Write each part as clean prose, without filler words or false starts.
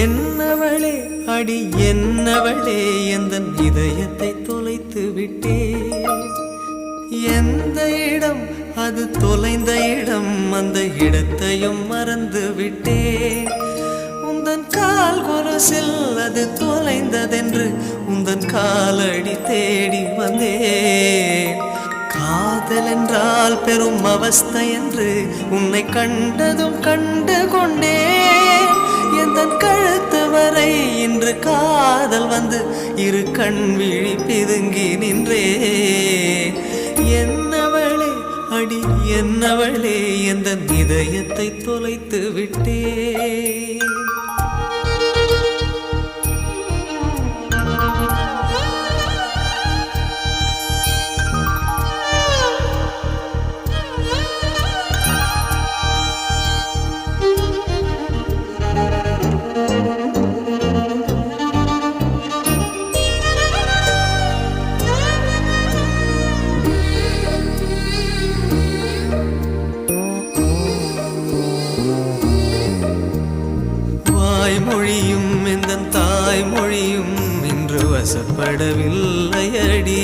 என்னவளே அடி என்னவளே எந்தன் இதயத்தை தொலைத்து விட்டே. எந்த இடம் அது தொலைந்த இடம், அந்த இடத்தையும் மறந்து விட்டே. உந்தன் கால் கொலுசில் அது தொலைந்ததென்று உந்தன் காலடி தேடி வந்தேன். காதல் என்றால் பெரும் அவஸ்தை என்று உன்னை கண்டதும் கண்டு கொண்டேன். எந்தன் கழுத்து வரை இன்று காதல் வந்து இரு கண் விழி பிதுங்கி நின்றே. என்னவளே அடி என்னவளே எந்தன் இதயத்தை தொலைத்து விட்டே. மொழியும் எந்தன் தாய்மொழியும் இன்று வசப்படவில்லையடி.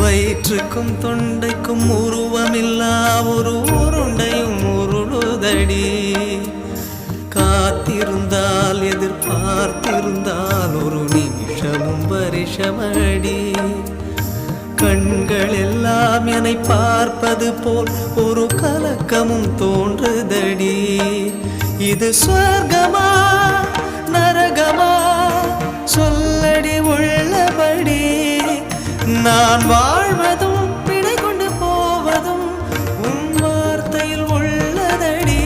வயிற்றுக்கும் தொண்டைக்கும் உருவமில்லா ஒரு உருண்டையும் உருளுதடி. காத்திருந்தால் எதிர்பார்த்திருந்தால் ஒரு நிமிஷமும் வருஷமடி. கண்கள் எல்லாம் என்னை பார்ப்பது போல் ஒரு கலக்கமும் தோன்றுதடி. இது சொர்க்கமா நரகமா சொல்லடி உள்ளபடி. நான் வாழ்வதும் பிழை கொண்டு போவதும் உன் வார்த்தையில் உள்ளதடி.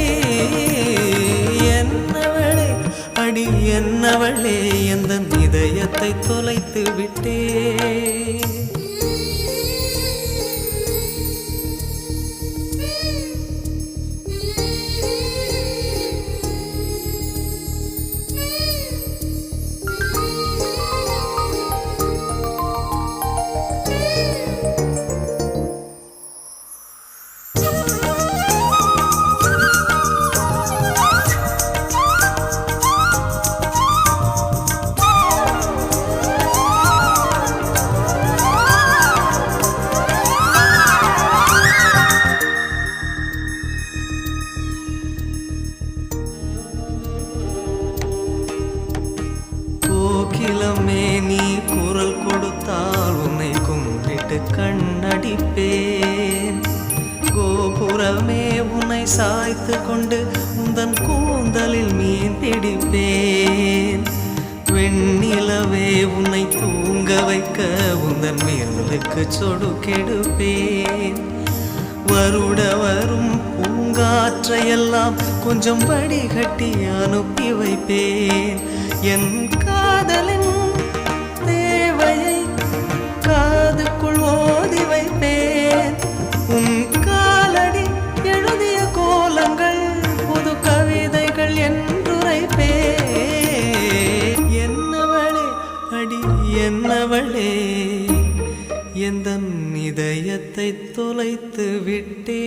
என்னவளே அடி என்னவளே எந்தன் இதயத்தை தொலைத்து விட்டே. கோகிலமே நீ குரல் கொடுத்தால் உன்னை கும்பிட்டு கண்ணடிப்பேன். கோபுரமே உன்னை சாய்த்து கொண்டு உந்தன் கூந்தலில் மீன் பிடிப்பேன். வெண்ணிலவே உன்னை தூங்க வைக்க உந்தன் விரலுக்கு சொடுக்கெடுப்பேன். வருட வரும் பூங்காற்றையெல்லாம் கொஞ்சம் வடிகட்டி அனுப்பி வைப்பேன். என் காதலின் தேவையை காதுக்குள் ஓதி வைப்பேன். உன் காலடி எழுதிய கோலங்கள் புது கவிதைகள் என்றுரைப்பேன். என்னவளே அடி என்னவளே எந்தன் இதயத்தை தொலைத்து விட்டே.